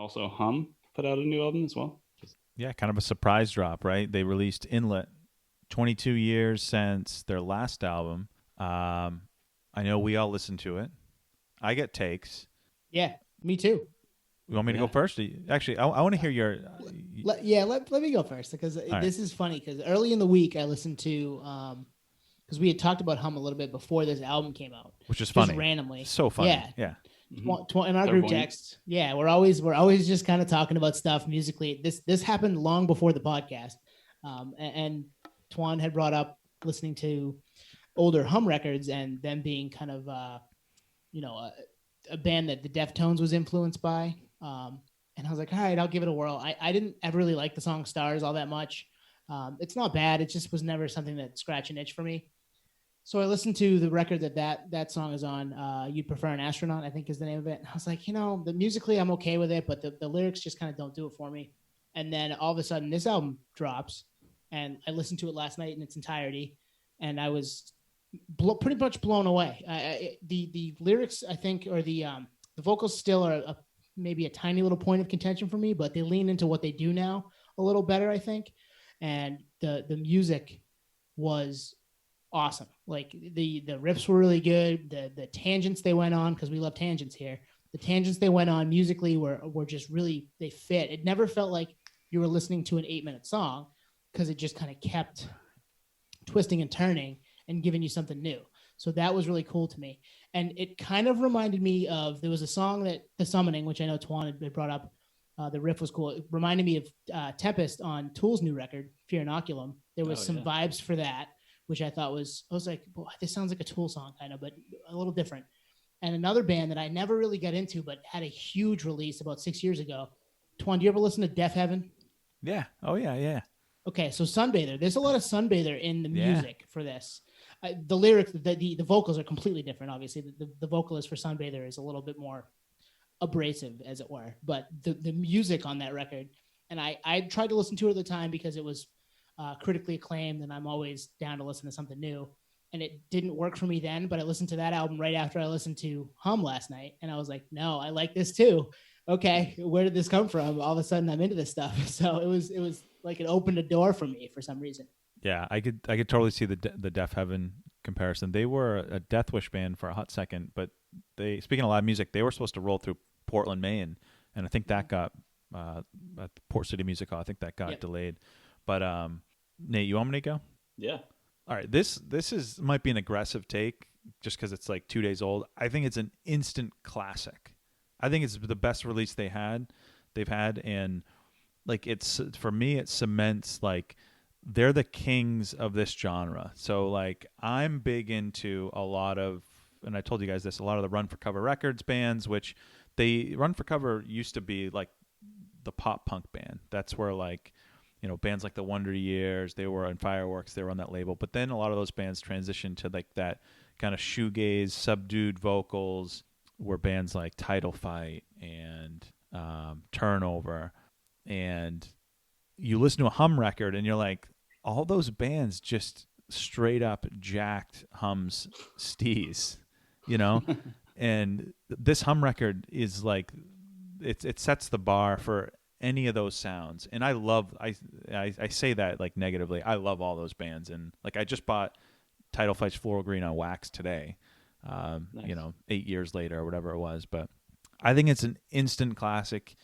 Also, Hum put out a new album as well. Yeah, kind of a surprise drop, right? They released Inlet 22 years since their last album. Um, I know we all listen to it. I get takes. Yeah, me too. You want me to go Yeah. first? Actually, I want to hear your. Let me go first because All right, this is funny because early in the week I listened to because we had talked about Hum a little bit before this album came out, which is just funny. randomly. So funny. Yeah, Yeah. in our group Clairvoyant. text. Yeah, we're always just kind of talking about stuff musically. This happened long before the podcast, and Twan had brought up listening to older Hum records and them being kind of you know a band that the Deftones was influenced by. And I was like, all right, I'll give it a whirl. I didn't ever really like the song Stars all that much. It's not bad. It just was never something that scratched an itch for me. So I listened to the record that song is on. You'd Prefer an Astronaut, I think is the name of it. And I was like, the musically I'm okay with it, but the lyrics just kind of don't do it for me. And then all of a sudden this album drops, and I listened to it last night in its entirety, and I was pretty much blown away. The lyrics, I think, or the vocals still are maybe a tiny little point of contention for me, but they lean into what they do now a little better, I think. And the music was awesome. Like the riffs were really good. The tangents they went on, because we love tangents here. The tangents they went on musically were just really, they fit. It never felt like you were listening to an 8-minute song, because it just kind of kept twisting and turning and giving you something new. So that was really cool to me. And it kind of reminded me of, there was a song that The Summoning, which I know Twan had brought up. The riff was cool. It reminded me of Tempest on Tool's new record, Fear Inoculum. There was some vibes for that, which I was like, boy, this sounds like a Tool song kind of, but a little different. And another band that I never really got into, but had a huge release about 6 years ago. Twan, do you ever listen to Deaf Heaven? Yeah. Oh yeah. Yeah. Okay, so Sunbather. There's a lot of Sunbather in the Yeah. music for this. The lyrics, the vocals are completely different. Obviously, the vocalist for Sunbather is a little bit more abrasive, as it were. But the music on that record, and I tried to listen to it at the time because it was critically acclaimed, and I'm always down to listen to something new. And it didn't work for me then, but I listened to that album right after I listened to Hum last night, and I was like, no, I like this too. Okay, where did this come from? All of a sudden, I'm into this stuff. So it was like it opened a door for me for some reason. Yeah, I could totally see the Deaf Heaven comparison. They were a Death Wish band for a hot second, but they, speaking of live music, they were supposed to roll through Portland, Maine, and I think that got at the Port City Music Hall. I think that got delayed. But Nate, you want me to go? Yeah. All right, this might be an aggressive take just because it's like 2 days old. I think it's an instant classic. I think it's the best release they've had, and like it's, for me, it cements like they're the kings of this genre. So like I'm big into a lot of, and I told you guys this, a lot of the Run for Cover Records bands, which they, Run for Cover used to be like the pop punk band. That's where like, bands like the Wonder Years, they were on Fireworks, they were on that label. But then a lot of those bands transitioned to like that kind of shoegaze, subdued vocals, were bands like Title Fight and Turnover. And you listen to a Hum record and you're like, all those bands just straight up jacked Hum's steez, and this Hum record is like, it sets the bar for any of those sounds. And I say that like negatively. I love all those bands, and like I just bought Title Fight's Floral Green on wax today, Nice. 8 years later or whatever it was. But I think it's an instant classic.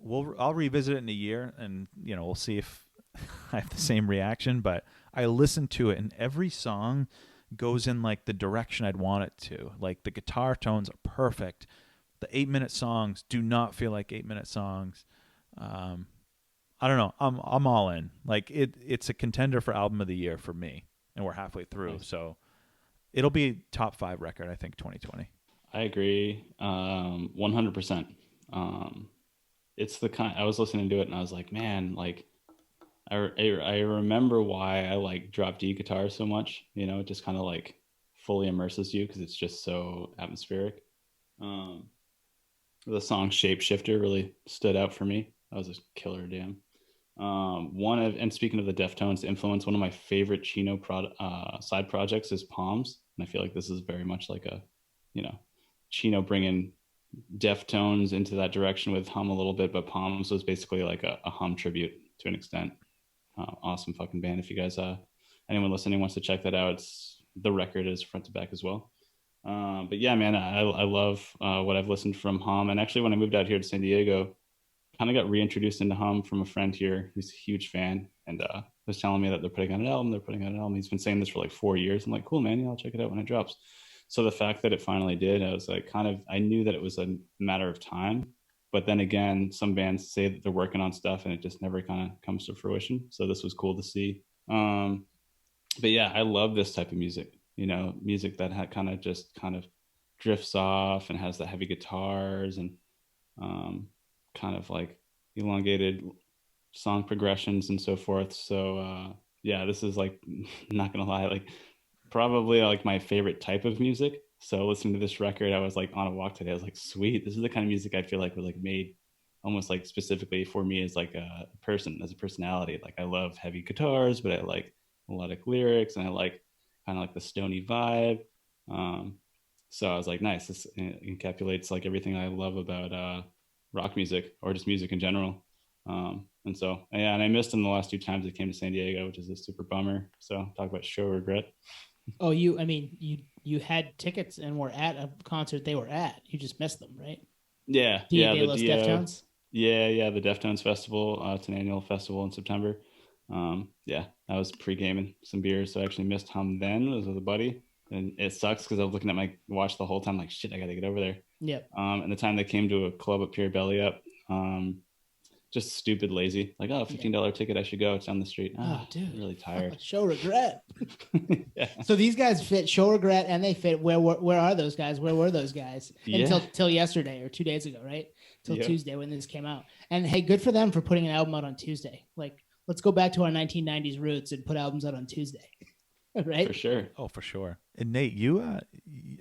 I'll revisit it in a year, and we'll see if I have the same reaction. But I listen to it, and every song goes in like the direction I'd want it to. Like the guitar tones are perfect. The 8-minute songs do not feel like 8-minute songs. I don't know. I'm all in. Like it's a contender for album of the year for me, and we're halfway through, Nice. so it'll be a top 5 record, I think, 2020. I agree, 100%. It's the kind, I was listening to it and I was like, man, like I remember why I like drop D guitar so much. It just kind of like fully immerses you because it's just so atmospheric. Um, the song Shapeshifter really stood out for me. That was a killer jam. And speaking of the Deftones influence, one of my favorite side projects is Palms, and I feel like this is very much like a, Chino bringing Deftones into that direction with Hum a little bit, but Palms was basically like a Hum tribute to an extent. Awesome fucking band. If you guys, anyone listening wants to check that out, the record is front to back as well. But yeah, man, I love what I've listened from Hum. And actually, when I moved out here to San Diego, kind of got reintroduced into Hum from a friend here who's a huge fan, and was telling me that they're putting on an album. They're putting on an album. He's been saying this for like 4 years. I'm like, cool, man. Yeah, I'll check it out when it drops. So the fact that it finally did, I was like, I knew that it was a matter of time. But then again, some bands say that they're working on stuff and it just never kind of comes to fruition. So this was cool to see. But yeah, I love this type of music. Music that kind of drifts off and has the heavy guitars and kind of like elongated song progressions and so forth. So yeah, this is like not gonna lie, like probably like my favorite type of music. So listening to this record, I was like on a walk today. I was like, sweet, this is the kind of music I feel like was like made almost like specifically for me as like a person, as a personality. Like I love heavy guitars, but I like melodic lyrics and I like kind of like the stony vibe. So I was like, nice. This encapsulates like everything I love about rock music or just music in general. And so, yeah, and I missed him the last 2 times I came to San Diego, which is a super bummer. So talk about show regret. Oh, you had tickets and were at a concert they were at. You just missed them, right? Yeah, Dia yeah, de the los Dio, Deftones. yeah, the Deftones Festival. It's an annual festival in September. Yeah, I was pre-gaming some beers, so I actually missed Hum then. It was with a buddy, and it sucks because I was looking at my watch the whole time, like shit, I got to get over there. Yep. And the time they came to a club up here, Belly Up, just stupid lazy, like, oh, $15 ticket, I should go. It's down the street. Oh, dude, really tired. Show regret. Yeah. So these guys fit show regret, and they fit. Where are those guys? Where were those guys until yesterday or 2 days ago, right? Till Tuesday when this came out. And hey, good for them for putting an album out on Tuesday. Like, let's go back to our 1990s roots and put albums out on Tuesday, right? For sure. Oh, for sure. And Nate,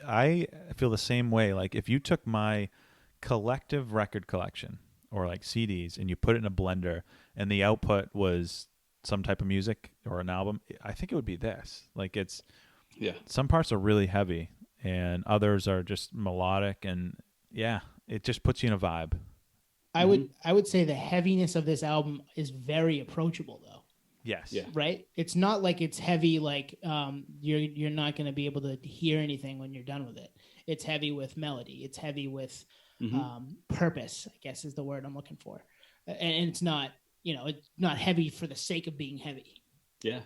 I feel the same way. Like if you took my collective record collection or like CDs and you put it in a blender and the output was some type of music or an album, I think it would be this. Like some parts are really heavy and others are just melodic, and yeah, it just puts you in a vibe. I would say the heaviness of this album is very approachable though. Yes. Yeah. Right? It's not like it's heavy like you're not going to be able to hear anything when you're done with it. It's heavy with melody. It's heavy with purpose, I guess is the word I'm looking for. And it's not, it's not heavy for the sake of being heavy. Yeah.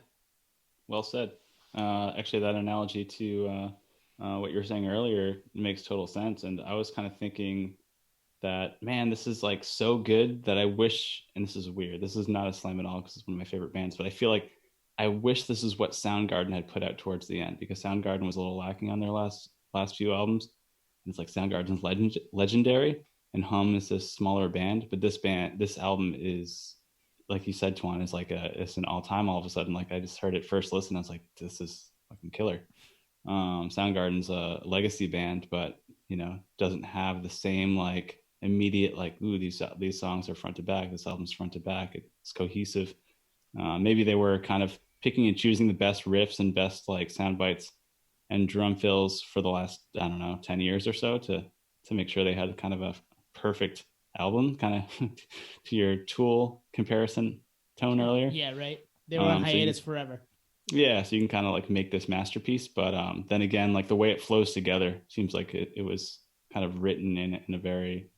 Well said. Actually, that analogy to what you were saying earlier makes total sense. And I was kind of thinking that, man, this is like so good that I wish, and this is weird, this is not a slam at all because it's one of my favorite bands, but I feel like I wish this is what Soundgarden had put out towards the end, because Soundgarden was a little lacking on their last few albums. And it's like Soundgarden's legendary, and Hum is this smaller band, but this album is, like you said, Twan, is like it's an all time all of a sudden. Like I just heard it first listen, I was like, this is fucking killer. Soundgarden's a legacy band, but doesn't have the same like immediate like, ooh, these songs are front to back, this album's front to back, it's cohesive. Maybe they were kind of picking and choosing the best riffs and best like sound bites and drum fills for the last, I don't know, 10 years or so to make sure they had kind of a perfect album, kind of to your Tool comparison tone earlier. Yeah, right. They were on hiatus forever. Yeah, so you can kind of like make this masterpiece, but then again, like the way it flows together seems like it was kind of written in a very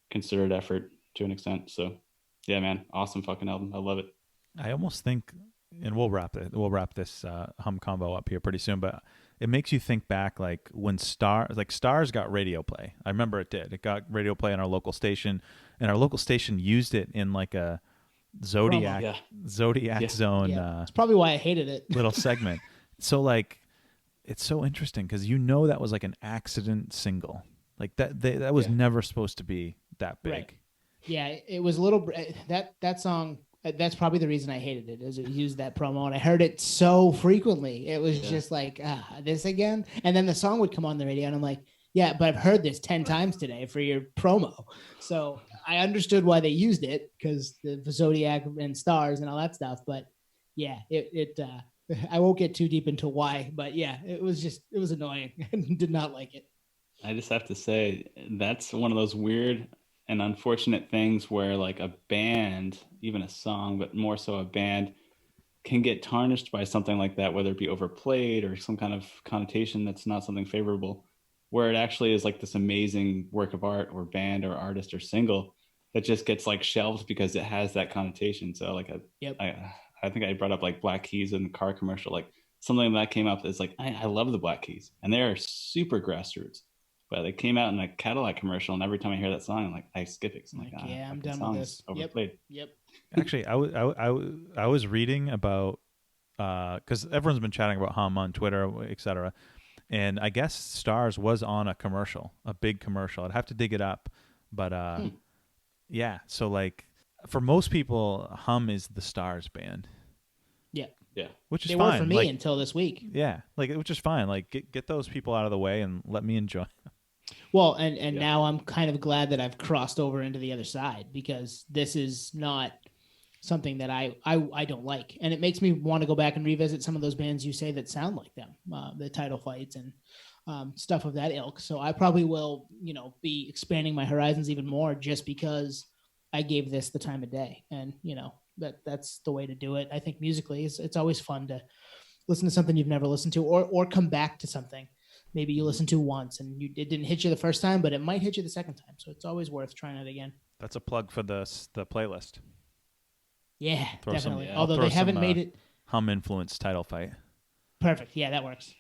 considered effort to an extent. So yeah, man, awesome fucking album. I love it. I almost think, and we'll wrap this Hum combo up here pretty soon, but it makes you think back like when Stars got radio play. I remember it did. It got radio play on our local station, and our local station used it in like a Zodiac Zone. Yeah. That's probably why I hated it. Little segment. So like, it's so interesting because that was like an accident single. Like that was never supposed to be that big. Right. Yeah, it was a little that song. That's probably the reason I hated it, is it used that promo, and I heard it so frequently. It was just like, this again. And then the song would come on the radio, and I'm like, yeah, but I've heard this 10 times today for your promo. So I understood why they used it, because the Zodiac and Stars and all that stuff. But yeah, I won't get too deep into why, but yeah, it was annoying. I did not like it. I just have to say that's one of those weird and unfortunate things where like a band, even a song, but more so a band, can get tarnished by something like that, whether it be overplayed or some kind of connotation that's not something favorable, where it actually is like this amazing work of art or band or artist or single that just gets like shelved because it has that connotation. So like Yep. I think I brought up like Black Keys in the car commercial, like something that came up is like I love the Black Keys and they are super grassroots, but they came out in a Cadillac commercial and every time I hear that song, I'm like I skip it. 'Cause I'm Like, like yeah, I'm fucking done with song's this. Yep. overplayed. Yep. Actually, I was reading about because everyone's been chatting about Hum on Twitter, etc. And I guess Stars was on a commercial, a big commercial. I'd have to dig it up, but yeah. So like for most people, Hum is the Stars band, Yeah. Yeah. which is They were for fine. me Like until this week. yeah, like which is fine. Like get those people out of the way and let me enjoy. Well, and Yeah. now I'm kind of glad that I've crossed over into the other side because this is not something that I don't like, and it makes me want to go back and revisit some of those bands you say that sound like them, the Title Fights and stuff of that ilk. So I probably will, be expanding my horizons even more just because I gave this the time of day, and that's the way to do it. I think musically, it's always fun to listen to something you've never listened to, or come back to something maybe you listened to once and it didn't hit you the first time, but it might hit you the second time. So it's always worth trying it again. That's a plug for the playlist. Yeah, Throw definitely. yeah, Although throw they haven't some, made it Hum influence Title Fight. perfect. Yeah, that works.